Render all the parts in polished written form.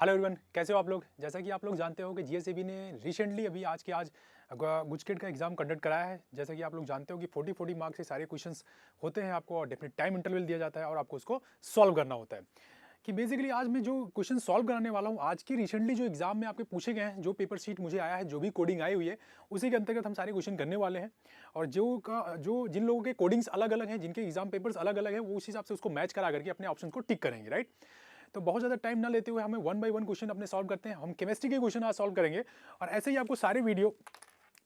Hello everyone, कैसे हो आप लोग। जैसा कि आप लोग जानते हो कि जीएसएबी ने रिसेंटली अभी आज गुजकेट का एग्जाम कंडक्ट कराया है। जैसा कि आप लोग जानते हो कि 40 मार्क्स से सारे क्वेश्चंस होते हैं आपको और डेफिनेट टाइम इंटरवल दिया जाता है और आपको उसको सॉल्व करना होता है। कि बेसिकली आज मैं जो क्वेश्चन सॉल्व कराने वाला हूँ, आज की रिसेंटली जो एग्जाम में आपके पूछे गए हैं, जो पेपर शीट मुझे आया है, जो भी कोडिंग आई हुई है, उसी के अंतर्गत हम सारे क्वेश्चन करने वाले हैं। और जो जिन लोगों के कोडिंग्स अलग अलग हैं, जिनके एग्जाम पेपर्स अलग अलग हैं, वो उस हिसाब से उसको मैच करा करके अपने ऑप्शन को टिक करेंगे, राइट। तो बहुत ज़्यादा टाइम ना लेते हुए हमें 1 बाय 1 क्वेश्चन अपने सॉल्व करते हैं। हम केमिस्ट्री के क्वेश्चन आज सॉल्व करेंगे और ऐसे ही आपको सारे वीडियो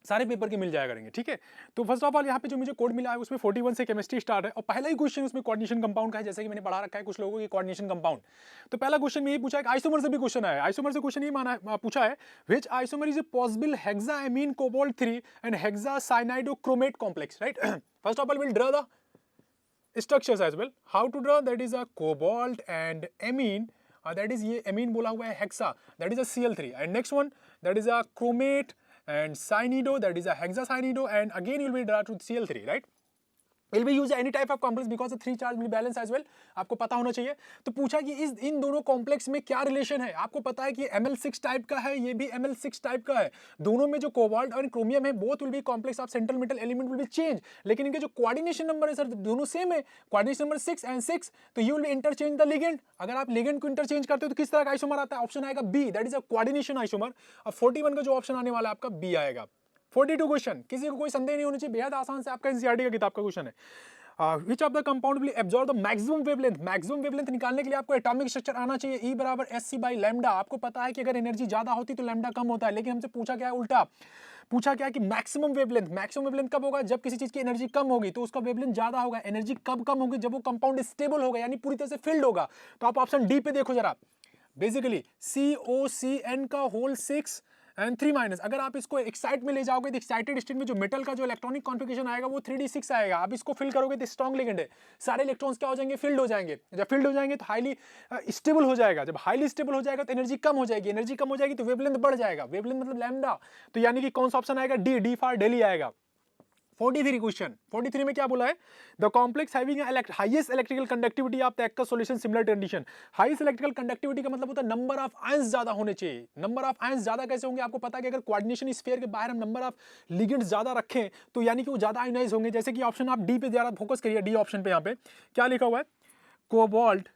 सारे पेपर के मिल जाया करेंगे, ठीक है। तो फर्स्ट ऑफ ऑल यहाँ पे जो मुझे कोड मिला है उसमें 41 से केमिस्ट्री स्टार्ट है और पहला ही क्वेश्चन उसमें कोऑर्डिनेशन कंपाउंड का है। जैसे कि मैंने पढ़ा रखा है कुछ लोगों की कोऑर्डिनेशन कंपाउंड। तो पहला क्वेश्चन में ये पूछा है कि आइसोमर से भी क्वेश्चन आया है। आइसोमर से क्वेश्चन ये पूछा है which isomer is a possible hexaammine cobalt 3 and hexacyanidochromate complex, right. First of all will draw the structures as well. How to draw? That is a cobalt and amine. That is ये amine बोला हुआ है, hexa that is a Cl3 and next one that is a chromate and cyanido that is a hexacyanido and again you will draw to Cl3, right. Will be use any type of complex because the 3 charge will balance as well. आपको पता होना चाहिए। तो पूछा कि इन दोनों complex में क्या रिलेशन है। आपको पता है कि Ml6 टाइप का है, ये भी Ml6 टाइप का है। दोनों में जो कोबाल्ट और क्रोमियम है, both will be complex of central metal element will be change, लेकिन इनके जो कोऑर्डिनेशन नंबर है सर दोनों सेम है, कोऑर्डिनेशन नंबर 6 एंड 6। तो you will B interchange the ligand. अगर आप लिगेंड को इंटरचेंज करते हो तो किस तरह का आइसोमर आता है? ऑप्शन आएगा B, that is a coordination isomer. और 41 का जो ऑप्शन आने वाला है आपका बी आएगा। 42 क्वेश्चन, किसी को कोई संदेह नहीं होना चाहिए, बेहद आसान से आपका एनसीईआरटी का किताब का क्वेश्चन है। Which of the compound will absorb the maximum wavelength? Maximum wavelength निकालने के लिए आपको एटॉमिक स्ट्रक्चर आना चाहिए, E बराबर SC बाई लैम्डा। आपको पता है कि अगर एनर्जी ज्यादा होती तो लैम्डा कम होता है, लेकिन हमसे पूछा क्या है उल्टा। पूछा क्या है कि मैक्सिमम वेवलेंथ कब होगा? जब किसी चीज की एनर्जी कम होगी तो उसका वेवलेंथ ज्यादा होगा। एनर्जी कब कम होगी? जब वो कंपाउंड स्टेबल होगा, यानी पूरी तरह से फिल्ड होगा। तो आप ऑप्शन डी पे देखो जरा। बेसिकली COCN का होल 6 एंड 3 माइनस। अगर आप इसको एक्साइट में ले जाओगे तो एक्साइटेड स्टेट में जो मेटल का जो इलेक्ट्रॉनिक कॉन्फ़िगरेशन आएगा वो 3d6 आएगा। आप इसको फिल करोगे तो स्ट्रॉन्ग लिगेंड है, सारे इलेक्ट्रॉन्स क्या हो जाएंगे? फील्ड हो जाएंगे। जब फील्ड हो जाएंगे तो हाईली स्टेबल हो जाएगा। जब हाईली स्टेबल हो जाएगा तो एनर्जी कम हो जाएगी, एनर्जी कम हो जाएगी तो वेवलेंथ बढ़ जाएगा। वेवलेंथ मतलब लैम्डा। तो यानी कि कौन सा ऑप्शन आएगा? डी फॉर डेली आएगा। 43 क्वेश्चन, 43 में क्या बोला है? The complex having highest electrical conductivity of the aqueous solution similar condition. Highest electrical conductivity का मतलब होता है नंबर ऑफ आयंस ज्यादा होने चाहिए। नंबर ऑफ आयंस ज्यादा कैसे होंगे? आपको पता है कि अगर कोऑर्डिनेशन स्फीयर के बाहर हम नंबर ऑफ लिगेंड्स ज्यादा रखें तो यानी कि वो ज्यादा आयोनाइज होंगे। जैसे कि ऑप्शन आप डी पे ज्यादा फोकस करिए, डी ऑप्शन पे। यहाँ पे क्या लिखा हुआ है? कोबाल्ट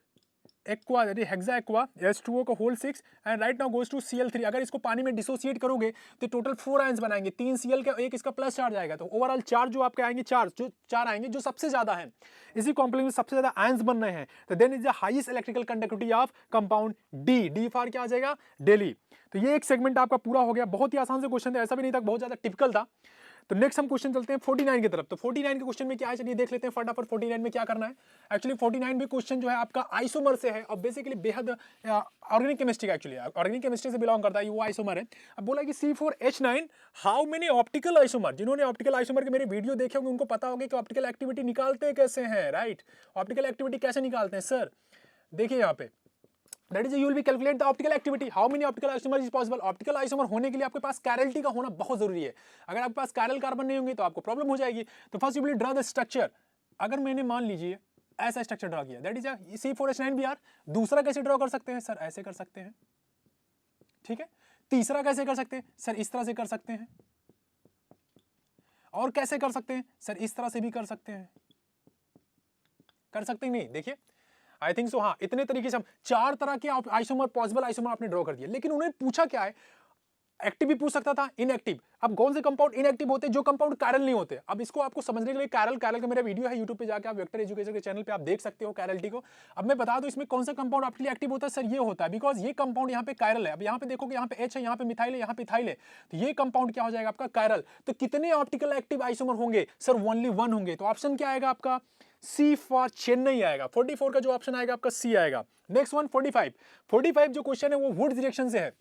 एक्वा यानी हेक्सा एक्वा H2O का whole 6 and right now goes to Cl3। अगर इसको पानी में डिसोसिएट करोगे तो टोटल 4 आयंस बनाएंगे, 3 Cl का, एक इसका प्लस चार्ज आएगा। तो ओवरऑल चार्ज जो आपके आएंगे चार आएंगे जो सबसे ज्यादा है। इसी कॉम्प्लेक्स में सबसे ज्यादा आयंस बन रहे हैं। तो then is the highest electrical conductivity of compound D for क्या आ जाएगा? डेली। तो ये एक सेगमेंट आपका पूरा हो गया। बहुत ही आसान से क्वेश्चन था, ऐसा भी नहीं था बहुत ज्यादा टिपिकल था। तो नेक्स्ट हम क्वेश्चन चलते हैं 49 की तरफ। तो 49 के क्वेश्चन में क्या है, चलिए देख लेते हैं फटाफट 49 में क्या करना है। एक्चुअली 49 भी क्वेश्चन जो है आपका आइसोमर से है और बेसिकली बेहद ऑर्गेनिक केमिस्ट्री का, एक्चुअली ऑर्गेनिक केमिस्ट्री से बिलोंग करता है, वो आइसोमर है। अब बोला कि C4H9 how many optical isomer. जिन्होंने ऑप्टिकल आइसोमर के मेरे वीडियो देखे होंगे उनको पता होगा कि ऑप्टिकल एक्टिविटी निकालते कैसे हैं, राइट। ऑप्टिकल एक्टिविटी कैसे निकालते हैं सर? देखिए यहाँ पे That is you will be calculate the optical activity. How many optical isomer is possible? Optical isomer होने के लिए आपके पास कैरलिटी का होना बहुत जरूरी है। अगर आपके पास कैरल कार्बन नहीं होंगे तो आपको प्रॉब्लम हो जाएगी। तो first you will draw the structure. अगर मैंने मान लीजिए ऐसा स्ट्रक्चर ड्रा किया, दैट इज C4H9Br। दूसरा कैसे ड्रा कर सकते हैं सर? ऐसे कर सकते हैं, ठीक है। तीसरा कैसे कर सकते हैं सर? इस तरह से कर सकते हैं। और कैसे कर सकते हैं सर? इस तरह से भी कर सकते हैं। कर सकते हैं नहीं? देखिए आई थिंक सो, हाँ इतने तरीके से हम 4 तरह के आइसोमर पॉसिबल आइसोमर आपने ड्रॉ कर दिया। लेकिन उन्होंने पूछा क्या है? एक्टिव भी पूछ सकता था, इनएक्टिव। अब कौन से कंपाउंड इनएक्टिव होते हैं? जो कंपाउंड कैरल नहीं होते। अब इसको आपको समझने के लिए कैरल का मेरा वीडियो है यूट्यूब पे, जाकर आप वेक्टर एजुकेशन के चैनल पे आप देख सकते हो कैरलिटी को। अब मैं बता दूं इसमें कौन सा कंपाउंड आपके लिए एक्टिव होता है सर? ये होता है बिकॉज ये कंपाउंड यहाँ पे कैरल है। अब यहाँ पे देखोगे यहाँ पे H है, यहाँ पे मिथाइल है, यहाँ पे इथाइल है। तो ये कंपाउंड क्या हो जाएगा आपका? कैरल। तो कितने ऑप्टिकल एक्टिव आइसोमर होंगे सर? ओनली 1 होंगे। तो ऑप्शन क्या आएगा आपका? C फॉर चेन्नई आएगा। 44 का जो ऑप्शन आएगा आपका C आएगा। नेक्स्ट वन 45 जो क्वेश्चन है वो वुड्स रिएक्शन से है।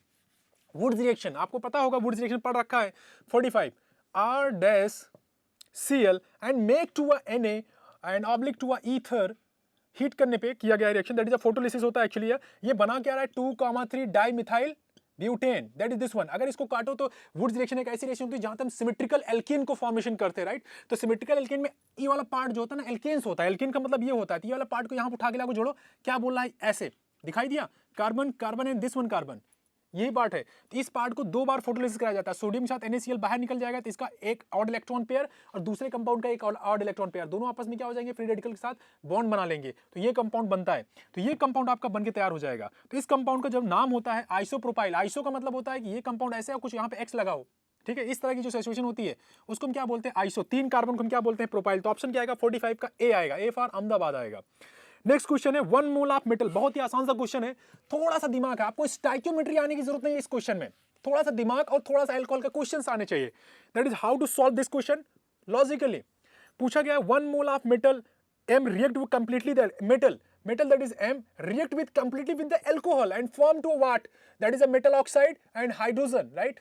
वुड्स रिएक्शन आपको पता होगा, वुड्स रिएक्शन पढ़ रखा है। 45 R-Cl and make to a Na and oblique to a ether. Heat करने पे किया गया reaction, that is a photolysis होता है एक्चुअली। ये बना क्या रहा है? 2,3 dimethyl butane, that is this one. अगर इसको काटो तो वुड्स रिएक्शन एक ऐसी रिएक्शन होती है जहां हम सिमेट्रिकल एल्केन को फॉर्मेशन करते हैं, राइट। तो सिमेट्रिकल एल्केन में ये वाला पार्ट जो होता है ना एल्केन्स होता है। एल्केन का मतलब ये होता है, ये वाला पार्ट को यहां उठा के लाओ जोड़ो, क्या बोल रहा है? ऐसे दिखाई दिया, carbon carbon and this one carbon, यही पार्ट है। तो इस पार्ट को 2 बार फोटोलिसिस कराया जाता है, सोडियम के साथ NaCl बाहर निकल जाएगा, तो इसका एक ऑड इलेक्ट्रॉन पेयर और दूसरे कंपाउंड का एक ऑड इलेक्ट्रॉन पेयर, दोनों आपस में क्या हो जाएंगे, फ्री रेडिकल के साथ बॉन्ड बना लेंगे, तो ये कंपाउंड बनता है। तो ये कंपाउंड आपका बनके तैयार हो जाएगा। तो इस कंपाउंड का जब नाम होता है आइसोप्रोपाइल, आइसो का मतलब होता है कि ये कंपाउंड ऐसे है, कुछ यहाँ पे एक्स लगाओ, ठीक है, इस तरह की जो सिचुएशन होती है उसको हम क्या बोलते हैं, आइसो। 3 कार्बन को हम क्या बोलते हैं, प्रोपाइल। तो ऑप्शन क्या आएगा, 45 का ए आएगा, ए फॉर अहमदाबाद आएगा। नेक्स्ट क्वेश्चन है 1 मोल ऑफ मेटल, बहुत ही आसान सा क्वेश्चन है, थोड़ा सा दिमाग है, आपको स्टाइकियोमेट्री आने की जरूरत नहीं है इस क्वेश्चन में, थोड़ा सा दिमाग और थोड़ा सा अल्कोहल का क्वेश्चंस आने चाहिए। That is how to solve this question logically. पूछा गया 1 mole of metal M react with completely the metal that is M react with completely with the alcohol and form to what, that is a metal oxide and hydrogen, right?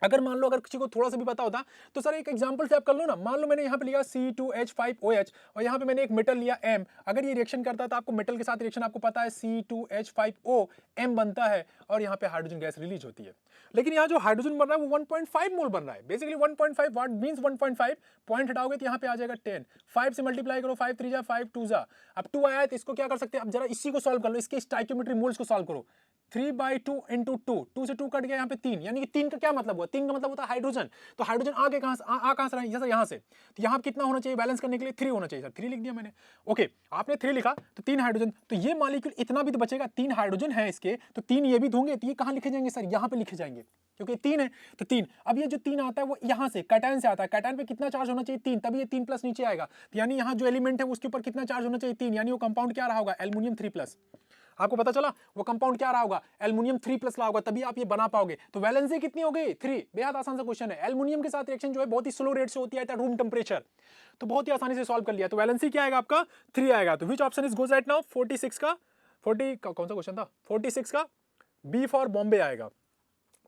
अगर मान लो, अगर किसी को थोड़ा सा भी पता होता तो सर एक एग्जांपल से आप कर लो ना, मान लो मैंने यहाँ पे लिया C2H5OH और यहाँ पे मैंने एक मेटल लिया M, अगर ये रिएक्शन करता तो आपको मेटल के साथ रिएक्शन आपको पता है C2H5O M बनता है और यहाँ पे हाइड्रोजन गैस रिलीज होती है। लेकिन यहाँ जो हाइड्रोजन बन रहा है वो 1.5 मोल बन रहा है, बेसिकली 1.5 व्हाट मींस 1.5, पॉइंट हटाओगे तो यहाँ पे आ जाएगा 10, 5 से मल्टीप्लाई करो, 5 3 जा 5 2 जा, अब 2 आया है तो इसको क्या कर सकते हैं, अब जरा इसी को सॉल्व कर लो, इसके स्टाइकियोमेट्री मोल्स को सॉल्व करो। 3/2 इंटू 2 से 2 कट गया, यहाँ पे 3, यानी कि 3 का क्या मतलब हुआ, 3 का मतलब होता है हाइड्रोजन, तो हाइड्रोजन आगे कहां से कहां से रहा है, यहाँ से, तो यहाँ कितना होना चाहिए बैलेंस करने के लिए, 3 होना चाहिए। सर 3 लिख दिया मैंने, ओके, आपने 3 लिखा तो 3 हाइड्रोजन, तो ये मॉलिक्यूल इतना भी तो बचेगा, 3 हाइड्रोजन है इसके, तो 3 ये भी होंगे, तो ये कहां लिखे जाएंगे सर, यहाँ पे लिखे जाएंगे, क्योंकि 3 है तो 3। अब ये जो 3 आता है वो यहाँ से कैटायन से आता है, कैटायन पे कितना चार्ज होना चाहिए, 3, तभी ये 3 प्लस नीचे आएगा, तो यानी यहाँ जो एलिमेंट है उसके ऊपर कितना चार्ज होना चाहिए, 3, यानी वो कंपाउंड क्या रहा होगा, एल्युमिनियम 3+। आपको पता चला वो कंपाउंड क्या रहा होगा, एल्युमिनियम 3+ रहा होगा, तभी आप ये बना पाओगे। तो वैलेंसी कितनी हो गई, 3। बेहद आसान सा क्वेश्चन है, एल्युमिनियम के साथ रिएक्शन जो है बहुत ही स्लो रेट से होती है एट रूम टेंपरेचर, तो बहुत ही आसानी से सॉल्व कर लिया। तो वैलेंसी क्या आएगा आपका, 3 आएगा। तो which option is goes right now, 46 का 40 का कौन सा क्वेश्चन था, 46 का बी फॉर बॉम्बे आएगा।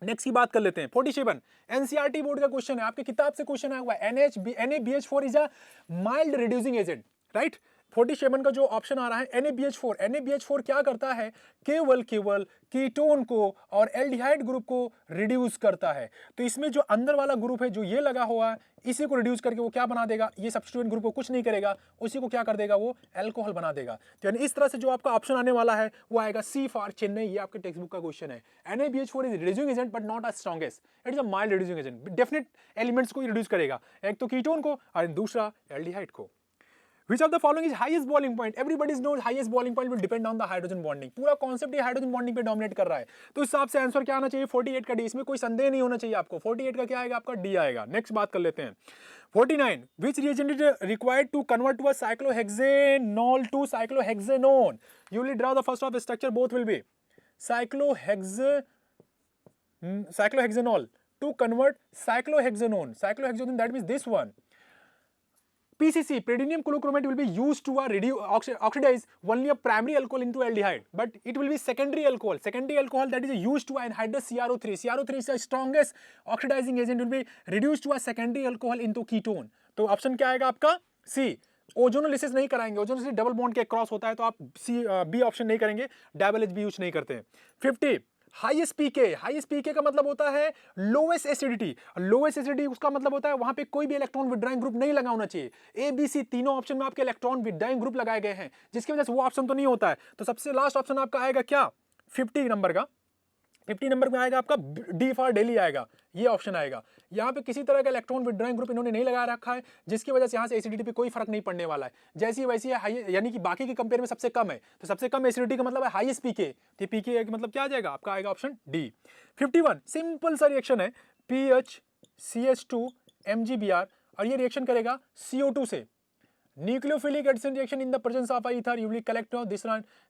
नेक्स्ट की बात कर लेते हैं 47, एनसीईआरटी बोर्ड का क्वेश्चन है, आपके किताब से क्वेश्चन आया हुआ है, NaBH4 is a mild reducing agent, right. 47 का जो ऑप्शन आ रहा है NaBH4 क्या करता है, केवल कीटोन को और एल्डिहाइड ग्रुप को रिड्यूस करता है। तो इसमें जो अंदर वाला ग्रुप है जो ये लगा हुआ है, इसी को रिड्यूस करके वो क्या बना देगा, ये सब्स्टिट्यूएंट ग्रुप को कुछ नहीं करेगा, उसी को क्या कर देगा, वो अल्कोहल बना देगा। तो यानी इस तरह से जो आपका ऑप्शन आने वाला है वो आएगा सी फॉर चेन्नई, ये आपके टेक्स्ट बुक का क्वेश्चन है। NaBH4 is reducing agent but not a strongest, it is a mild reducing agent, definite elements को रिड्यूस करेगा, एक तो कीटोन को और दूसरा एल्डिहाइड को। Which of the following is highest boiling point? Everybody knows highest boiling point will depend on the hydrogen bonding. पूरा concept ये हाइड्रोजन बॉन्डिंग पे डोमिनेट कर रहा है, तो इस हिसाब से आंसर क्या आना चाहिए, 48 का डी, इसमें कोई संदेह नहीं होना चाहिए आपको। 48 का क्या आएगा आपका, डी आएगा। नेक्स्ट बात कर लेते हैं 49, which reagent is required to convert to a cyclohexanol to cyclohexanone? You will draw the first of the structure, both will be cyclohexanol to convert cyclohexanone, that means this one. PCC, pyridinium chlorochromate, will be used to oxidize only a primary alcohol into aldehyde, but it will be secondary alcohol that is used to anhydrous CrO3. CrO3 is the strongest oxidizing agent, will be reduced to a secondary alcohol into ketone. तो option क्या आएगा आपका, सी। Ozonolysis नहीं कराएंगे, ozonolysis double bond के cross होता है, तो आप सी बी ऑप्शन नहीं करेंगे, डबल एच भी यूज नहीं करते हैं। 50, हाईएस्ट पीके का मतलब होता है लोएस्ट एसिडिटी, उसका मतलब होता है वहां पे कोई भी इलेक्ट्रॉन विड्रॉइंग ग्रुप नहीं लगा होना चाहिए। ए बी सी तीनों ऑप्शन में आपके इलेक्ट्रॉन विड्रॉइंग ग्रुप लगाए गए हैं, जिसकी वजह से वो ऑप्शन तो नहीं होता है। तो सबसे लास्ट ऑप्शन आपका आएगा क्या, 50 नंबर का, 50 नंबर में आएगा आपका डी फॉर डेली आएगा, ये ऑप्शन आएगा। यहाँ पे किसी तरह का इलेक्ट्रॉन विड्रॉइंग ग्रुप इन्होंने नहीं लगा रखा है, जिसकी वजह से यहाँ से एसिडिटी पे कोई फर्क नहीं पड़ने वाला है, जैसी वैसी है, यानी कि बाकी के कंपेयर में सबसे कम है, तो सबसे कम एसिडिटी का मतलब है हाईएस्ट पीके, तो पीके का मतलब क्या आ जाएगा आपका, आएगा ऑप्शन डी। 51, सिंपल सा रिएक्शन है, PHCH2 MgBr, और ये रिएक्शन करेगा CO2 से, nucleophilic addition reaction in the presence of ether, you will collect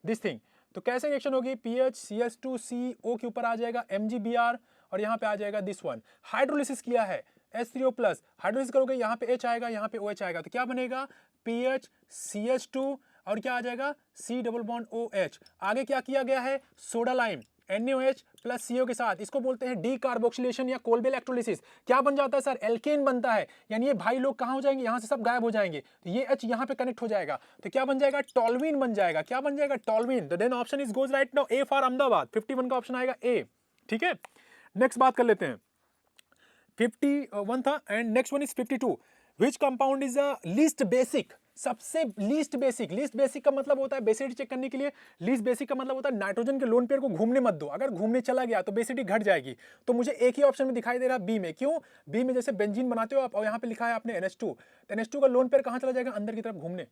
this thing. तो कैसे रिएक्शन होगी, PHCH2CO के ऊपर आ जाएगा MgBr और यहाँ पे आ जाएगा दिस वन। हाइड्रोलिसिस किया है H3O+, हाइड्रोलिसिस करोगे यहाँ पे H आएगा, यहाँ पे OH आएगा, तो क्या बनेगा PHCH2 और क्या आ जाएगा C डबल बॉन्ड OH। आगे क्या किया गया है, soda lime NaOH plus CO के साथ, इसको बोलते हैं डी कार्बोक्सिलेशन या कोल्बे इलेक्ट्रोलिसिस। क्या बन जाता है सर, एल्केन बनता है, यानी ये भाई लोग कहाँ हो जाएंगे, यहाँ से सब गायब हो जाएंगे, तो ये H यहाँ पे कनेक्ट हो जाएगा, तो क्या बन जाएगा, टॉल्वीन बन जाएगा। क्या बन जाएगा, टॉल्वीन। तो then option is goes right now A for Ahmedabad, 51 का ऑप्शन आएगा ए, ठीक है। नेक्स्ट बात कर लेते हैं, 51 था, and next one is 52, which compound is the least basic सबसे लीस्ट बेसिक का मतलब होता है बेसिसिटी चेक करने के लिए, लीस्ट बेसिक का मतलब होता है नाइट्रोजन के लोन पेयर को घूमने मत दो, अगर घूमने चला गया तो बेसिसिटी घट जाएगी। तो मुझे एक ही ऑप्शन में दिखाई दे रहा है बी में, क्यों? बी में जैसे बेंजीन बनाते हो आप और यहाँ पे लिखा है आपने NH2, तो NH2 का लोन पेयर कहाँ चला जाएगा? अंदर की तरफ घूमने।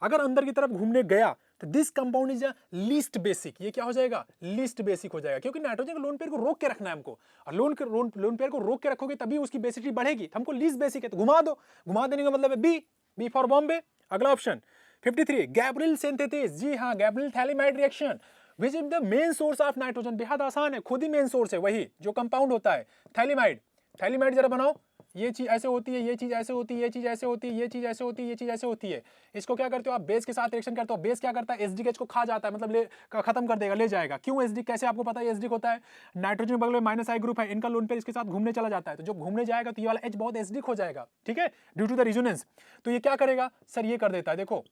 अगर अंदर की तरफ घूमने गया तो this compound is least basic, ये क्या हो जाएगा? लीस्ट बेसिक हो जाएगा, क्योंकि नाइट्रोजन के लोन पेयर को रोक के रखना है हमको, और लोन पेयर को रोक के रखोगे तभी उसकी बेसिसिटी बढ़ेगी। हमको लीस्ट बेसिक है तो घुमा दो, घुमा देने का मतलब है बी फॉर बॉम्बे। अगला ऑप्शन 53 गैब्रियल सिंथेसिस, जी हाँ Gabriel phthalimide reaction which is the main source of nitrogen, बेहद आसान है, खुद ही मेन सोर्स है, वही जो कंपाउंड होता है थैलिमाइड। थैलिमाइड जरा बनाओ, ये चीज ऐसे होती है, ये चीज ऐसे होती है, ये चीज ऐसे होती है, ये चीज ऐसे होती है, ये चीज ऐसे होती है। इसको क्या करते हो आप? बेस के साथ रिएक्शन करते हो, बेस क्या करता है? एसडी को खा जाता है, मतलब खत्म कर देगा, ले जाएगा। क्यों एसडी? कैसे आपको पता है एसडी होता है? नाइट्रोजन बगल में माइनस आई ग्रुप है, इनका लोन पेयर इसके साथ घूमने चला जाता है, तो जब घूमने जाएगा तो ये वाला H बहुत एसडी हो जाएगा, ठीक है, ड्यू टू द रिजोनेंस। तो ये क्या करेगा सर? ये कर देता है, देखो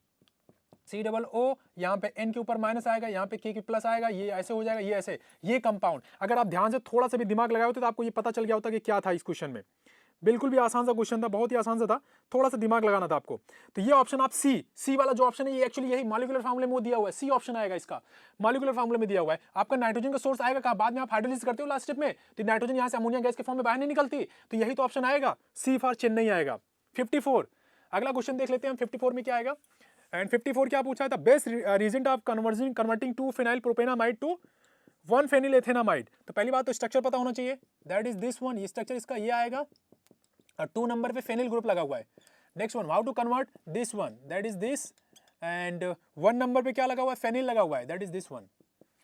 C+O, यहाँ पे N के ऊपर माइनस आएगा, यहाँ पे K के प्लस आएगा, ये ऐसे हो जाएगा, ये ऐसे, ये कंपाउंड। अगर आप ध्यान से थोड़ा सा भी दिमाग लगाए होते तो आपको ये पता चल गया होता कि क्या था इस क्वेश्चन में। बिल्कुल भी आसान सा क्वेश्चन था, बहुत ही आसान सा था, थोड़ा सा दिमाग लगाना था आपको। तो ये ऑप्शन आप सी वाला जो ऑप्शन है ये एक्चुअली यही मॉलिक्यूलर फार्मूले में दिया हुआ है, सी ऑप्शन आएगा इसका, मॉलिक्यूलर फार्मूले में दिया हुआ है। आपका नाइट्रोजन का सोर्स आएगा कहाँ? बाद में आप हाइड्रोलिसिस करते हो लास्ट स्टेप में, तो नाइट्रोजन यहाँ से अमोनिया गैस के फॉर्म में बाहर नहीं निकलती, तो यही तो ऑप्शन आएगा, सी फॉर चेन्नई आएगा। 54 अगला क्वेश्चन देख लेते हैं हम, 54 में क्या आएगा। एंड 54 क्या पूछा था? Best reason of converting 2 phenyl propanamide to 1 phenyl ethanamide. तो पहली बात तो स्ट्रक्चर पता होना चाहिए, दैट इज दिस वन, ये स्ट्रक्चर इसका ये आएगा, और 2 नंबर पे फेनिल ग्रुप लगा हुआ है। Next one, how to convert this one, that is this, and 1 number पे क्या लगा हुआ है? फेनिल लगा हुआ है, that is this one.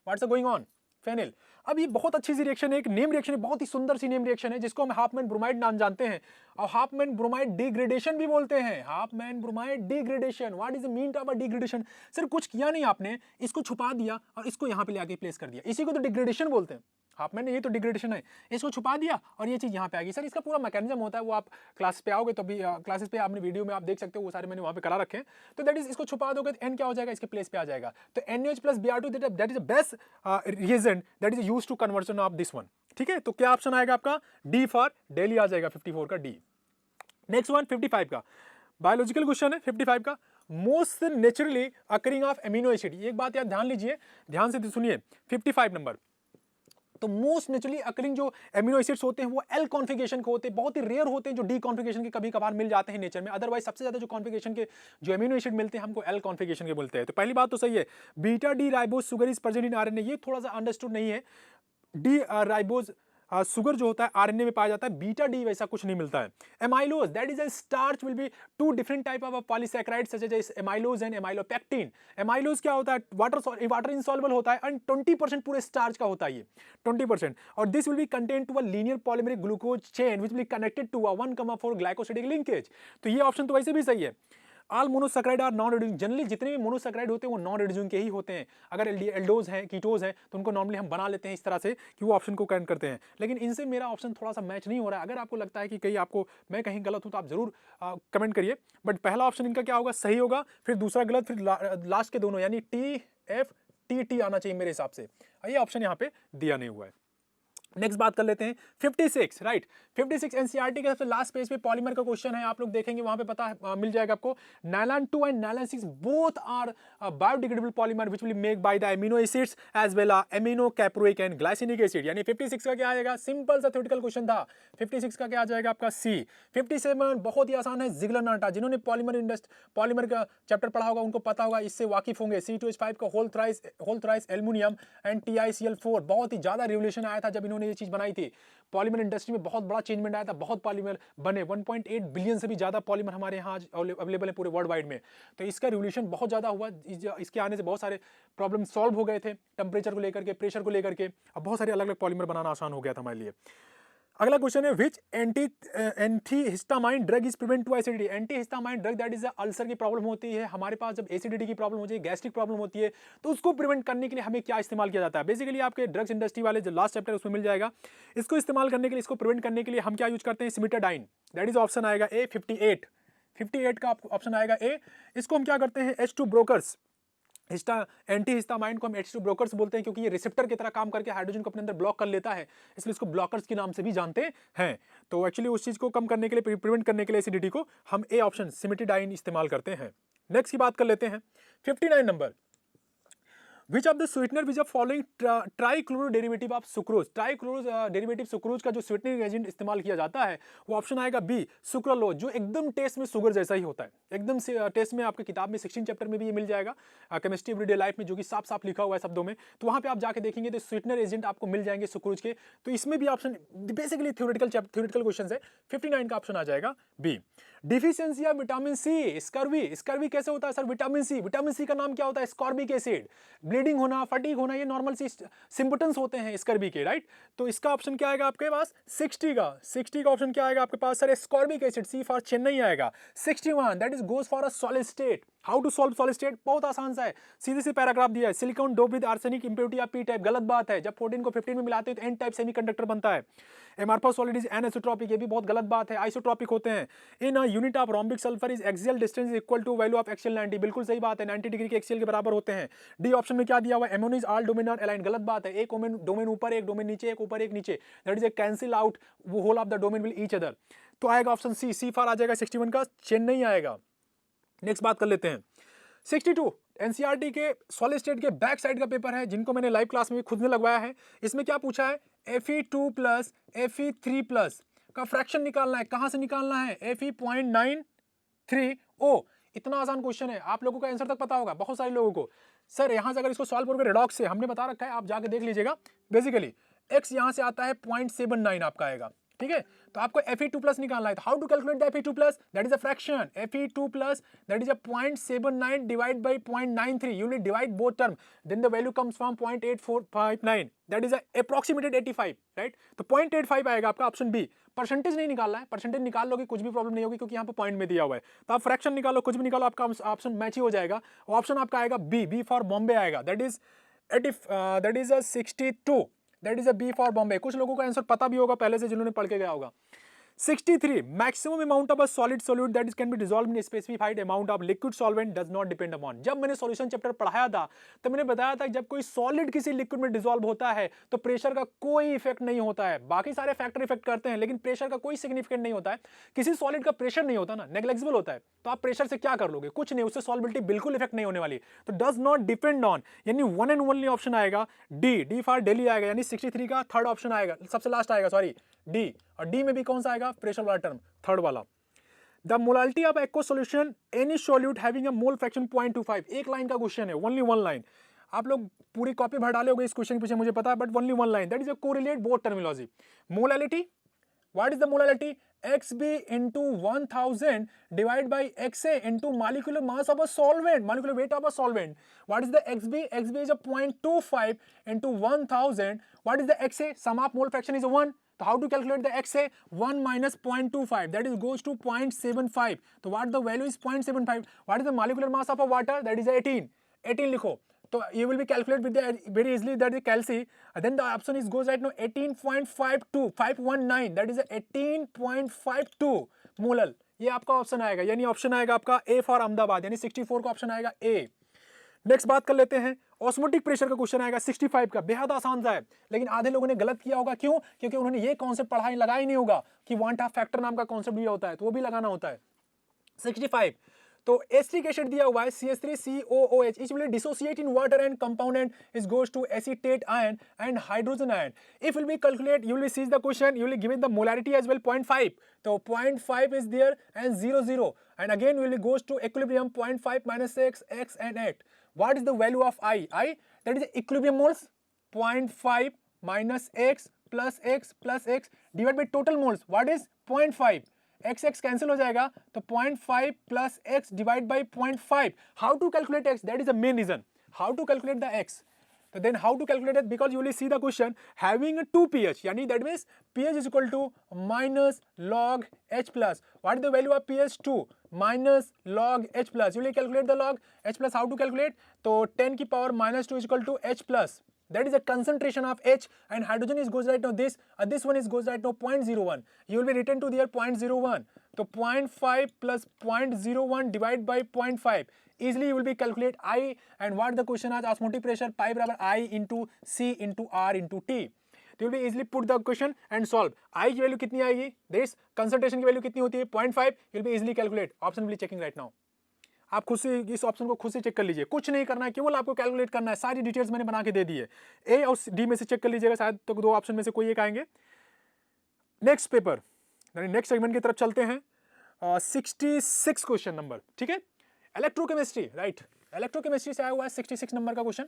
What's going on? Phenyl. अब ये बहुत अच्छी सी रिएक्शन है, एक नेम रिएक्शन है, बहुत ही सुंदर सी नेम रिएक्शन है, जिसको हम हाफमैन ब्रोमाइड नाम जानते हैं, और हाफमैन ब्रोमाइड डिग्रेडेशन भी बोलते हैं। Hopman bromide degradation, what is the mean of a degradation? Sir कुछ किया नहीं आपने, इसको छुपा दिया और इसको यहाँ पे लाके प्लेस कर दिया, इसी को तो डिग्रेडेशन बोलते हैं। हाफमैन ने, ये तो डिग्रेडेशन है, इसको छुपा दिया और ये चीज यहाँ पे आ गई। सर इसका पूरा मैकेनिज्म होता है, वो आप क्लास पे आओगे तो भी क्लासेस पे आपने वीडियो में आप देख सकते हो, वो सारे मैंने वहाँ पे करा रखे हैं। तो दैट इज, इसको छुपा दोगे तो N क्या हो जाएगा? इसके प्लेस पे आ जाएगा, तो NaOH plus Br2 that is the best reagent that is used to conversion of this one, ठीक है। तो क्या ऑप्शन आएगा आपका? डी फॉर दिल्ली आ जाएगा, 54 का डी। नेक्स्ट वन 55 का बायोलॉजिकल क्वेश्चन है, 55 का most naturally occurring of amino acid. एक बात यार ध्यान लीजिए, ध्यान से सुनिए, 55 नंबर। तो मोस्ट नेचुरली अकरिंग जो एमिनो एसिड्स होते हैं वो L कॉन्फ़िगरेशन के होते हैं, बहुत ही रेयर होते हैं जो D कॉन्फ़िगरेशन के कभी कभार मिल जाते हैं नेचर में। अदरवाइज सबसे ज्यादा जो कॉन्फ़िगरेशन के जो एमिनो एसिड मिलते हैं हमको L कॉन्फ़िगरेशन के मिलते हैं। तो पहली बात तो सही है, beta D ribose sugar is present in RNA, ये थोड़ा सा अंडरस्टूड नहीं है। डी राइबोज सुगर जो होता है आरएनए में पाया जाता है, बीटा डी वैसा कुछ नहीं मिलता है। Amylose that is a starch will be 2 different type of polysaccharides such as amylose and amylopectin. Amylose क्या होता है? वाटर इनसॉल्युबल होता है, एंड 20% पूरे स्टार्च का होता है ये 20%, और this will be contain to a linear polymeric glucose chain which will be connected to a 1,4 glycosidic linkage. तो ये ऑप्शन तो वैसे भी सही है। All monosaccharide are non reducing, generally जितने भी मोनोसैकेराइड होते हैं वो नॉन रिड्यूसिंग के ही होते हैं। अगर एल्डोज हैं, कीटोज हैं, तो उनको नॉर्मली हम बना लेते हैं इस तरह से कि वो ऑप्शन को काउंट करते हैं, लेकिन इनसे मेरा ऑप्शन थोड़ा सा मैच नहीं हो रहा है। अगर आपको लगता है कि कहीं आपको मैं कहीं गलत हूं तो आप जरूर कमेंट करिए, बट पहला ऑप्शन इनका क्या होगा? सही होगा, फिर दूसरा गलत, फिर लास्ट के दोनों यानी TFTT आना चाहिए मेरे हिसाब से। ये ऑप्शन यहाँ पे दिया नहीं हुआ है। नेक्स्ट बात कर लेते हैं 56, राइट। 56 एनसीईआरटी के सबसे लास्ट पेज पे पॉलीमर का क्वेश्चन है, आप लोग देखेंगे वहां पे पता मिल जाएगा आपको। Nylon 2 and nylon 6 both are biodegradable polymer which will make by the amino acids as well amino caproic and glycinic acid. यानी 56 का क्या आएगा? सिंपल सा थ्योरेटिकल क्वेश्चन था। 56 का क्या आ जाएगा आपका? सी। 57 बहुत ही आसान है, जिगलर नाटा, जिन्होंने पॉलीमर का चैप्टर पढ़ा होगा उनको पता होगा, इससे वाकिफ होंगे। C2H5 का whole thrice aluminium and TiCl4, बहुत ही ज्यादा रिवोल्यूशन आया था जब इन्होंने ये चीज बनाई थी। पॉलीमर इंडस्ट्री में बहुत बड़ा चेंजमेंट आया था, बहुत पॉलीमर बने, 1.8 बिलियन से भी ज्यादा पॉलीमर हमारे यहाँ आज अवेलेबल है पूरे वर्ल्ड वाइड में। तो इसका रिवोल्यूशन बहुत ज्यादा हुआ, इसके आने से बहुत सारे प्रॉब्लम सॉल्व हो गए थे, टेम्परेचर को लेकर के, प्रेशर को लेकर के, अब बहुत सारे अलग अलग पॉलीमर बनाना आसान हो गया था हमारे लिए। अगला क्वेश्चन है which antihistamine drug is prevent to acidity. Antihistamine drug that is ulcer की प्रॉब्लम होती है हमारे पास, जब एसिडिटी की प्रॉब्लम होती है, गैस्ट्रिक प्रॉब्लम होती है, तो उसको प्रिवेंट करने के लिए हमें क्या इस्तेमाल किया जाता है? बेसिकली आपके ड्रग्स इंडस्ट्री वाले जो लास्ट चैप्टर उसमें मिल जाएगा। इसको इस्तेमाल करने के लिए, इसको प्रिवेंट करने के लिए हम क्या यूज करते हैं? सिमिटाडाइन, दैट इज ऑप्शन आएगा ए 58 का ऑप्शन आएगा ए। इसको हम क्या करते हैं? H2 ब्रोकर्स, एंटी हिस्टामाइन को हम H2 ब्लॉकर्स बोलते हैं, क्योंकि ये रिसेप्टर की तरह काम करके हाइड्रोजन को अपने अंदर ब्लॉक कर लेता है, इसलिए इसको ब्लॉकर्स के नाम से भी जानते हैं। तो एक्चुअली उस चीज को कम करने के लिए, प्रिवेंट करने के लिए एसिडिटी को, हम ए ऑप्शन सिमेटिडाइन इस्तेमाल करते हैं। नेक्स्ट की बात कर लेते हैं 59 number. Which of the sweetener which are following trichloro derivative of sucrose, trichloro derivative sucrose का जो स्वीटनिंग एजेंट इस्तेमाल किया जाता है वो ऑप्शन आएगा बी सुक्रालोज, जो एकदम टेस्ट में शुगर जैसा ही होता है, एकदम से टेस्ट में आपके किताब में 16 चैप्टर में भी ये मिल जाएगा, केमिस्ट्री एवरीडे लाइफ में, जो कि साफ साफ लिखा हुआ है शब्दों में, तो वहां पे आप जाके देखेंगे तो स्वीटनर एजेंट आपको मिल जाएंगे सुक्रोज के। तो इसमें भी ऑप्शन बेसिकली थ्योरेटिकल क्वेश्चन है, 59 का ऑप्शन आ जाएगा B. Deficiency of vitamin C, scurvy, scurvy कैसे होता है सर? विटामिन सी का नाम क्या होता है? Ascorbic acid. ब्लीडिंग होना, फटीग होना, ये नॉर्मल सी सिम्पटम्स होते हैं स्कर्वी के, राइट? तो इसका ऑप्शन क्या आएगा आपके पास? 60 का ऑप्शन क्या आएगा आपके पास sir? Ascorbic acid, C for Chennai आएगा। 61 that is goes for a solid state. How to solve solid state? बहुत आसान सा है, सीधे से पैराग्राफ दिया है, silicon dope with arsenic impurity of P type, गलत बात है। जब 14 को 15 में मिलाते हैं तो एन टाइप सेमीकंडक्टर बनता है। एमआरफो सॉलिड इज एनिसोट्रोपिक, ये भी बहुत गलत बात है, आइसोट्रोपिक होते हैं। In a unit of rhombic sulphur is axial distance equal to value of axial 90, बिल्कुल सही बात है, 90 डिग्री के एक्सियल के बराबर होते हैं। डी ऑप्शन में क्या दिया हुआ है? एमोन is all domain are align, गलत बात है, एक डोमेन ऊपर, एक डोमेन नीचे, एक ऊपर एक नीचे, that is a cancel out वो whole of the domain will each other. तो आएगा ऑप्शन सी फॉर आ जाएगा 61 का, चेन्नई आएगा। नेक्स्ट बात कर लेते हैं 62 एनसीईआरटी के सॉलिड स्टेट के बैक साइड का पेपर है, जिनको मैंने लाइव क्लास में खुद ने लगवाया है। इसमें क्या पूछा है? Fe2 प्लस Fe3 प्लस का फ्रैक्शन निकालना है। कहां से निकालना है? Fe.93। ओ, इतना आसान क्वेश्चन है, आप लोगों का आंसर तक पता होगा बहुत सारे लोगों को। सर यहां से अगर इसको सॉल्व करोगे रेडॉक्स से, हमने बता रखा है, आप जाके देख लीजिएगा। बेसिकली x यहां से आता है 0.79 आपका आएगा, ठीक है? तो आपको Fe2 प्लस निकालना है। तो how to calculate the Fe2 plus? That is a fraction. Fe2 plus that is a 0.79 divide by 0.93, you will divide both term, then the value comes from 0.8459, that is a approximated 85, right? तो 0.85 आएगा आपका, option B. Percentage नहीं निकालना है, percentage निकाल लोगे कुछ भी प्रॉब्लम नहीं होगी, क्योंकि यहाँ पे पॉइंट में दिया हुआ है। तो आप फ्रैक्शन निकालो, कुछ भी निकालो, आपका ऑप्शन मैच ही हो जाएगा। ऑप्शन आपका आएगा बी फॉर बॉम्बे आएगा, that is 62, that is a B for Bombay. कुछ लोगों का आंसर पता भी होगा पहले से, जिन्होंने पढ़ के गया होगा। 63 maximum amount of a solid solute that is can be dissolved in specified amount of liquid solvent does not depend upon. जब मैंने सॉल्यूशन चैप्टर पढ़ाया था तो मैंने बताया था जब कोई सॉलिड किसी लिक्विड में डिसॉल्व होता है तो प्रेशर का कोई इफेक्ट नहीं होता है, बाकी सारे फैक्टर इफेक्ट करते हैं, लेकिन प्रेशर का कोई सिग्निफिकेंट नहीं होता है। किसी सॉलिड का प्रेशर नहीं होता ना, नेग्लेक्सिबल होता है, तो आप प्रेशर से क्या कर लोगे? कुछ नहीं, उससे सॉल्बिलिटी बिल्कुल इफेक्ट नहीं होने वाली। तो डज नॉट डिपेंड ऑन, यानी वन एंड ओनली ऑप्शन आएगा डी फॉर दिल्ली आएगा, यानी 63 का थर्ड ऑप्शन आएगा, सबसे लास्ट आएगा, सॉरी डी। और डी में भी कौन सा आएगा? प्रेशर वाला टर्म, थर्ड वाला। The molality of aqueous solution any solute having a mole fraction 0.25, एक लाइन का क्वेश्चन है, ओनली वन लाइन। आप लोग पूरी कॉपी भर डाले होगे इस क्वेश्चन के पीछे, मुझे पता है, but only one line, that is a correlate both terminology. Molality, what is the molality? XB into 1000 divided by XA into molecular mass of a solvent, molecular weight of a solvent. What is the XB? XB is a 0.25 into 1000. What is the XA? Sum of mole fraction is 1. So how to calculate the XA? 1 minus 0.25, that is goes to 0.75. So what the value is 0.75. What is the molecular mass of a water? That is 18. 18 लिखो, तो you will be calculate with the very easily, that is calci. Then the option is goes right now 18.52 519, that is 18.52 molal, ये आपका option आएगा, यानी option आएगा आपका ए for Ahmedabad, यानी 64 का ऑप्शन आएगा ए। नेक्स्ट बात कर लेते हैं, ऑस्मोटिक प्रेशर का क्वेश्चन आएगा 65 का, बेहद आसान सा है, लेकिन आधे लोगों ने गलत किया होगा। क्यों? क्योंकि उन्होंने ये कॉन्सेप्ट पढ़ा ही लगा ही नहीं होगा कि वांट ऑफ फैक्टर नाम का कॉन्सेप्ट भी होता है, तो वो भी लगाना होता है। 65 तो एसिटिक एसिड दिया हुआ है CH3COOH, it will dissociate in water and compound and is goes to acetate ion and hydrogen ion. If will be calculate, you will sees the question, you will given the molarity as well 0.5, तो 0.5 is there and 0 0, and again we will goes to equilibrium 0.5 minus x and 8. What is the value of I? That is equilibrium moles, 0.5 minus x plus x divided by total moles. What is 0.5? x cancel हो जाएगा, तो 0.5 plus x divided by 0.5. How to calculate x? That is the main reason. How to calculate the x? So then how to calculate it? Because you will see the question having a 2 pH, yani that means pH is equal to minus log H plus. What is the value of pH? 2 minus log H plus. You will calculate the log H plus. How to calculate? तो 10 की power minus 2 is equal to H plus. that is a concentration of H, and hydrogen is goes right now this one is goes right now 0.01. You will be written to there 0.01. So 0.5 plus 0.01 divided by 0.5. Easily you will be calculate I, and what the question is, osmotic pressure pi बराबर I into C into R into T. तो you will be easily put the question and solve. I की value कितनी आएगी, this concentration की value कितनी होती है 0.5. you will be easily calculate. Option will be checking right now. आप खुद से इस ऑप्शन को खुद से चेक कर लीजिए, कुछ नहीं करना है, केवल आपको कैलकुलेट करना है. सारी डिटेल्स मैंने बना के दे दी है. ए और डी में से चेक कर लीजिएगा, शायद तो दो ऑप्शन में से कोई एक आएंगे. नेक्स्ट पेपर, नेक्स्ट सेगमेंट की तरफ चलते हैं. 66 क्वेश्चन नंबर, ठीक है. इलेक्ट्रोकेमिस्ट्री, राइट, इलेक्ट्रोकेमिस्ट्री से आया हुआ है 66 नंबर का क्वेश्चन.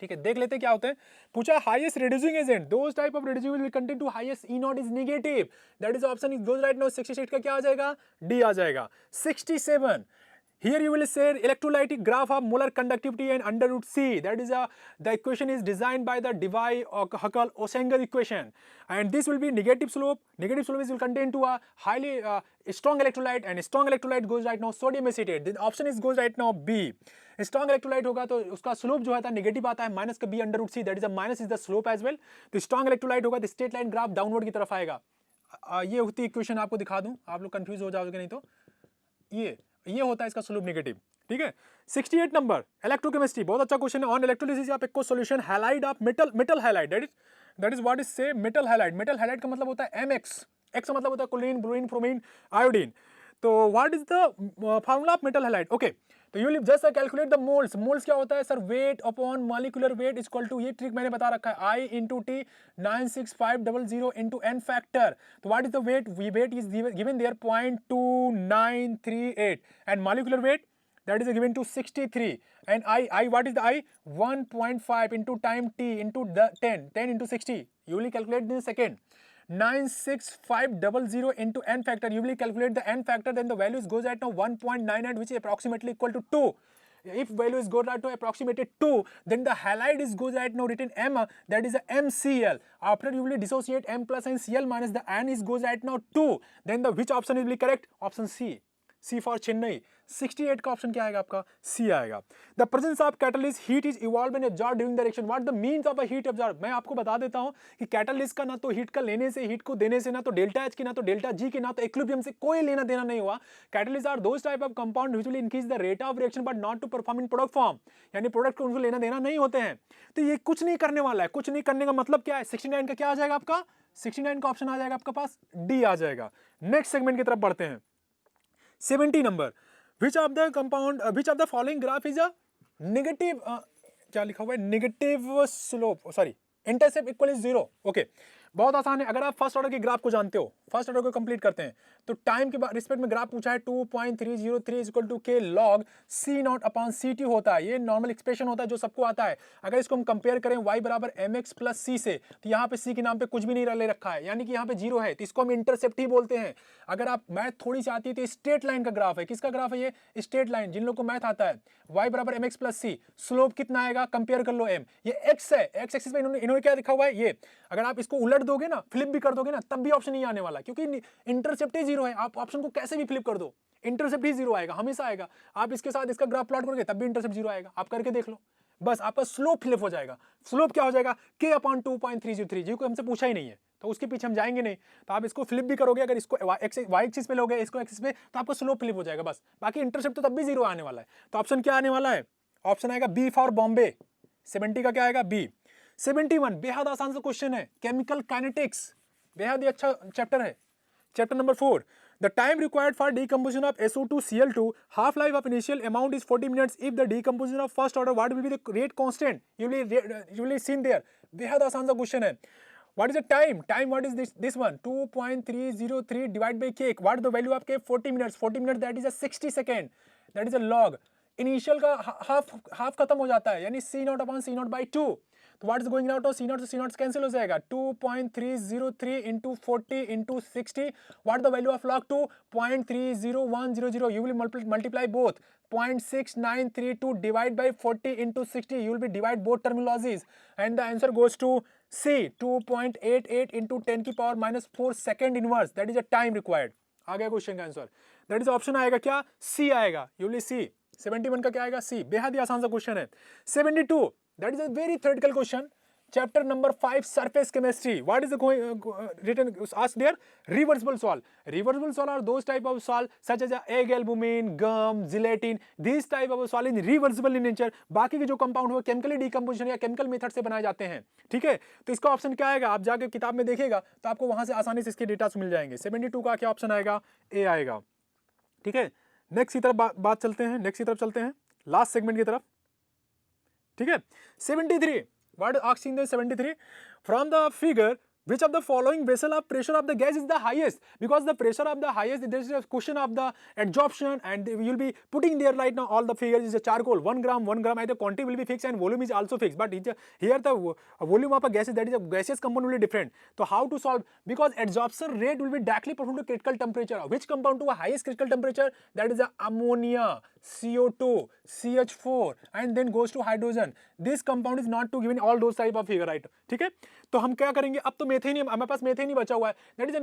ठीक है, देख लेते हैं क्या होते हैं. पूछा highest reducing agent, those type of reducing will contain two highest E not is negative. That is option is goes right now. 66 का क्या आ जाएगा, डी आ जाएगा. 67, here you will say electrolytic graph of molar conductivity and under root C. That is the equation is designed by the Debye-Huckel-Osanger equation, and this will be negative slope. Negative slope will contain to a highly strong electrolyte, and strong electrolyte goes right now sodium acetate. The option is goes right now B. Strong electrolyte होगा तो उसका slope जो है negative आता है, minus का B under root C, that is a minus is the slope as well. तो strong electrolyte होगा तो स्ट्रेट लाइन ग्राफ डाउनवर्ड की तरफ आएगा. ये होती इक्वेशन आपको दिखा दूं, आप लोग कंफ्यूज हो जाओगे नहीं तो. ये होता है इसका स्लोप नेगेटिव, ठीक है. 68 नंबर, इलेक्ट्रोकेमिस्ट्री, बहुत अच्छा क्वेश्चन है. On electrolysis of aqueous solution halide of metal halide, that is what is से मेटल हैलाइड. मेटल हैलाइड का मतलब होता है MX, एक्स का मतलब होता है क्लोरीन, ब्रोमीन, ब्रोमीन, आयोडीन. तो what is the formula of metal halide. Okay, तो you will just calculate the moles. Moles क्या होता है sir, weight upon molecular weight is equal to, ये ट्रिक मैंने बता रखा है, I into T 96500 into n factor. तो what is the weight, weight is given there 0.2938 and molecular weight that is given to 63, and I what is the I, 1.5 into time T into the 10 into 60. You will calculate in a second. 96500 into n factor, you will calculate the n factor, then the values goes at now 1.98, which is approximately equal to 2. If values go right to approximated 2, then the halide is goes right now written M, that is a MCl. After you will dissociate M plus and Cl minus the n is goes right now 2. Then the which option will be correct? Option C. C for Chennai. 68 का option क्या आएगा आपका, C आएगा. The presence of catalyst heat is evolve in absorb during direction. What the means of a heat absorb. मैं आपको बता देता हूं कि कैटलिस्ट का ना तो हीट का लेने से, हीट को देने से, ना तो डेल्टा H की, ना तो डेल्टा G की, ना तो इक्विलिब्रियम से कोई लेना देना नहीं हुआ. Catalyst are those type of compound which will increase the rate of reaction but not to perform in product form. यानी प्रोडक्ट को उनको लेना देना नहीं होते हैं. तो ये कुछ नहीं करने वाला है. कुछ नहीं करने का मतलब क्या है. 69 का क्या आ जाएगा आपका, 69 का ऑप्शन आ जाएगा आपका पास, डी आ जाएगा. नेक्स्ट सेगमेंट की तरफ बढ़ते हैं. 70 number, which of the compound which of the following graph is a negative क्या लिखा हुआ है, negative slope, sorry, intercept equal is 0. Okay, बहुत आसान है. अगर आप फर्स्ट ऑर्डर के ग्राफ को जानते हो, फर्स्ट ऑर्डर को कंप्लीट करते हैं, तो टाइम के रिस्पेक्ट में ग्राफ पूछा है 2.303 is equal to K log C not upon C T होता है. ये नॉर्मल एक्सप्रेशन होता है जो सबको आता है. अगर इसको हम कंपेयर करें y बराबर mx प्लस सी से, तो यहाँ पे c के नाम पे कुछ भी नहीं ले रखा है, यानी कि यहाँ पे 0 है, तो इसको हम इंटरसेप्ट ही बोलते हैं. अगर आप मैथ थोड़ी सी आती है तो स्ट्रेट लाइन का ग्राफ है. किसका ग्राफ है ये, स्ट्रेट लाइन. जिन लोग को मैथ आता है, y बराबर mx प्लस सी, स्लोप कितना आएगा, कंपेयर कर लो m. ये x है, x एक्सिस पे इन्होंने क्या लिखा हुआ है ये. अगर आप इसको उलट दोगे ना, फ्लिप भी कर दोगे ना, तब भी ऑप्शन नहीं आने वाला, क्योंकि इंटरसेप्ट ही 0 है. आप ऑप्शन को कैसे भी फ्लिप कर दो, इंटरसेप्ट ही 0 आएगा, हमेशा आएगा. आप इसके साथ इसका ग्राफ प्लॉट करोगे तब भी इंटरसेप्ट 0 आएगा. आप करके देख लो, बस आपका स्लोप फ्लिप हो जाएगा. स्लोप क्या हो जाएगा, k अपॉन 2.303, जी को हमसे पूछा ही नहीं है तो उसके पीछे हम जाएंगे नहीं. तो आप इसको फ्लिप भी करोगे, अगर इसको y एक्सिस पे लोगे, इसको एक्सिस पे, तो आपका स्लोप फ्लिप हो जाएगा बस. बाकी इंटरसेप्ट तो तब भी 0 आने वाला है. तो ऑप्शन क्या आने वाला है, ऑप्शन आएगा बी फॉर बॉम्बे. 70 का क्या आएगा, बी. 71 बेहद आसान सा क्वेश्चन है, केमिकल काइनेटिक्स, बेहद ही अच्छा चैप्टर है. Chapter number 4, the time required for decomposition of SO2 Cl2, half life of initial amount is 40 minutes. If the decomposition of first order, what will be the rate constant? You will seen there. बेहद आसान सा question है. What is the time? Time what is this one? 2.303 divided by k. What is the value of k? 40 minutes. 40 minutes that is a 60 second. That is a log. Initial का half खत्म हो जाता है, यानी C not upon C not by 2. तो what is going out of C not से C not cancel हो जाएगा. 2.303 into 40 into 60. What the value of log 2? 0.30100. You will multiply both. 0.6932 divide by 40 into 60. You will be divide both terminologies and the answer goes to C. 2.88 into 10 की power minus 4 second inverse. That is a time required. आ गया question का answer. That is option आएगा क्या, C आएगा. You will सी. 71 का क्या आएगा, C. बेहद ही आसान सा क्वेश्चन है. 72 that is a very theoretical question. Chapter number 5, surface chemistry. What is the written asked there? Reversible salt. Reversible salt are those type of salt such as egg albumin, gum, gelatin. These type of salt is reversible in nature. बाकी के जो compound हो chemically decomposition या chemical method से बनाए जाते हैं. ठीक है, तो इसका ऑप्शन क्या आएगा? आप जाके किताब में देखिएगा तो आपको वहां से आसानी से इसके डेटा मिल जाएंगे. 72 का क्या ऑप्शन आएगा? ए आएगा. ठीक है, नेक्स्ट की तरफ बात चलते हैं. नेक्स्ट की तरफ चलते हैं, लास्ट सेगमेंट की तरफ. ठीक है, 73. What asking the 73? From the figure, which of the following vessel of pressure of the gas is the highest? Because the pressure of the highest, there is a question of the adsorption, and you will be putting there right now all the figures is a charcoal 1 gram, and the quantity will be fixed and volume is also fixed. But here the volume of a gas is, that is a gaseous compound will be different. So how to solve? Because adsorption rate will be directly proportional to critical temperature. Which compound to a highest critical temperature? That is the ammonia, CO2, CH4, and then goes to hydrogen. This compound is not to given all those type of figure, right? ठीक है, तो हम क्या करेंगे? अब तो methane, हमारे पास methane ही बचा हुआ है. दैट इज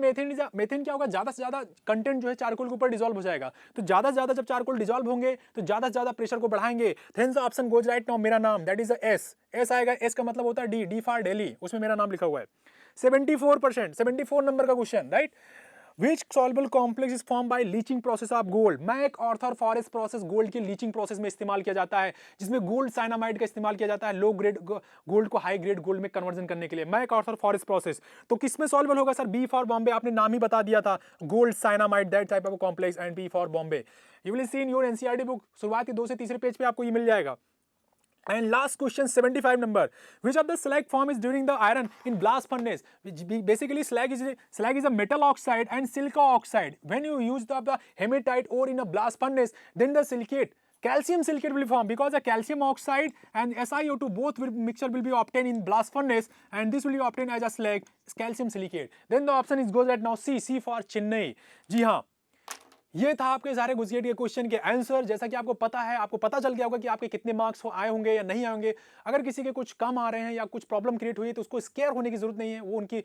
मेथेन क्या होगा? ज्यादा से ज्यादा कंटेंट जो है चारकोल के ऊपर डिसॉल्व हो जाएगा. तो ज्यादा से ज्यादा जब चारकोल डिसॉल्व होंगे तो ज्यादा से ज्यादा प्रेशर को बढ़ाएंगे. Hence the option goes right now मेरा नाम, दैट इज एस आएगा. एस का मतलब होता है डी फॉर दिल्ली, उसमें मेरा नाम लिखा हुआ है. 74%, 74 नंबर का question, right. Which soluble complex is formed by leaching process of gold? MacArthur Forrest process gold की लीचिंग प्रोसेस में इस्तेमाल किया जाता है, जिसमें गोल्ड साइनामाइड का इस्तेमाल किया जाता है लो ग्रेड गोल्ड को हाई ग्रेड गोल्ड में कन्वर्जन करने के लिए. MacArthur Forrest process. तो किसमें सॉल्युबल होगा सर? B for Bombay. आपने नाम ही बता दिया था, gold cyanamide, that type of complex, and B for Bombay. You will see in your NCERT book, शुरुआत के 2 से 3 पेज पे आपको ये मिल जाएगा. And last question, 75 number. Which of the slag form is during the iron in blast furnace? Which basically slag is a metal oxide and silica oxide. When you use the hematite ore in a blast furnace, then the silicate, calcium silicate will form, because the calcium oxide and SiO2 both mixture will be obtained in blast furnace, and this will be obtained as a slag, calcium silicate. Then the option is goes right now C for Chennai. जी हाँ, ये था आपके सारे गुजकेट के question के answer. जैसा कि आपको पता है, आपको पता चल गया होगा कि आपके कितने मार्क्स आए होंगे या नहीं आए होंगे. अगर किसी के कुछ कम आ रहे हैं या कुछ प्रॉब्लम क्रिएट हुई है तो उसको स्केयर होने की जरूरत नहीं है. वो उनकी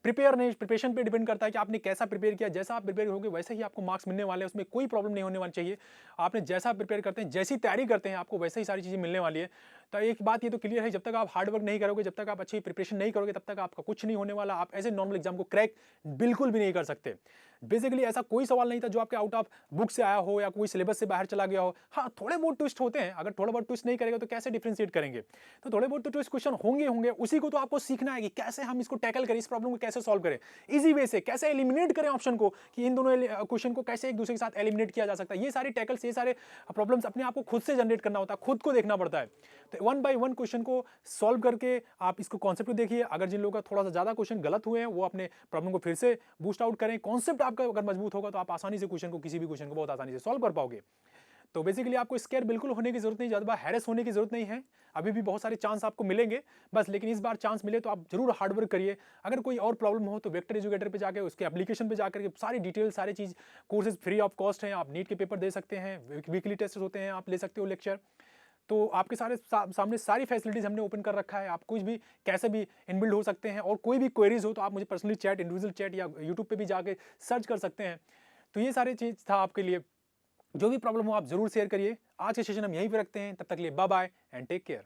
प्रिपरेशन पे डिपेंड करता है कि आपने कैसा प्रिपेयर किया. जैसा आप प्रिपेयर होगे वैसे ही आपको मार्क्स मिलने वाले हैं, उसमें कोई प्रॉब्लम नहीं होने वाली चाहिए. आपने जैसा प्रिपेयर करते हैं, जैसी तैयारी करते हैं, आपको वैसे ही सारी चीज़ें मिलने वाली है. तो एक बात ये तो क्लियर है, जब तक आप हार्डवर्क नहीं करोगे, जब तक आप अच्छी प्रिपरेशन नहीं करोगे, तब तक आपका कुछ नहीं होने वाला. आप ऐसे नॉर्मल एग्जाम को क्रैक बिल्कुल भी नहीं कर सकते. बेसिकली ऐसा कोई सवाल नहीं था जो आपके आउट ऑफ बुक से आया हो या कोई सिलेबस से बाहर चला गया हो. हाँ, थोड़े बहुत ट्विस्ट होते हैं. अगर थोड़ा बहुत ट्विस्ट नहीं करेगा तो कैसे डिफरेंशिएट करेंगे? तो थोड़े बहुत तो ट्विस्ट क्वेश्चन होंगे. उसी को तो आपको सीखना है कि कैसे हम इसको टैकल करें, इस प्रॉब्लम को कैसे सॉल्व करें इजी वे से, कैसे एलिमिनेट करें ऑप्शन को, कि इन दोनों क्वेश्चन को कैसे एक दूसरे के साथ एलिमिनेट किया जा सकता है. ये सारे टैकल्स, ये सारे प्रॉब्लम्स अपने आप को खुद से जनरेट करना होता है, खुद को देखना पड़ता है. तो 1 by 1 क्वेश्चन को सॉल्व करके आप इसको कॉन्सेप्ट को देखिए. अगर जिन लोगों का थोड़ा सा ज्यादा क्वेश्चन गलत हुए हैं वो अपने प्रॉब्लम को फिर से बूस्ट आउट करें. कॉन्सेप्ट आपका अगर मजबूत होगा तो आप आसानी से क्वेश्चन को, किसी भी क्वेश्चन को बहुत आसानी से सॉल्व कर पाओगे. तो बेसिकली आपको स्केयर बिल्कुल होने की जरूरत नहीं, ज्यादा हैरेस होने की जरूरत नहीं है. अभी भी बहुत सारे चांस आपको मिलेंगे बस, लेकिन इस बार चांस मिले तो आप जरूर हार्डवर्क करिए. अगर कोई और प्रॉब्लम हो तो वेक्टर एजुकेटर पे जाकर, उसके एप्लीकेशन पे जाकर के सारी डिटेल, सारी चीज, कोर्सेज फ्री ऑफ कॉस्ट हैं. आप नीट के पेपर दे सकते हैं, वीकली टेस्ट होते हैं, आप ले सकते हो लेक्चर. तो आपके सारे सामने सारी फैसिलिटीज हमने ओपन कर रखा है. आप कुछ भी कैसे भी इनबिल्ड हो सकते हैं. और कोई भी क्वेरीज हो तो आप मुझे पर्सनली चैट, इंडिविजुअल चैट या यूट्यूब पे भी जाके सर्च कर सकते हैं. तो ये सारी चीज़ था आपके लिए. जो भी प्रॉब्लम हो आप जरूर शेयर करिए. आज के सेशन हम यहीं पे रखते हैं. तब तक के लिए bye bye and take care.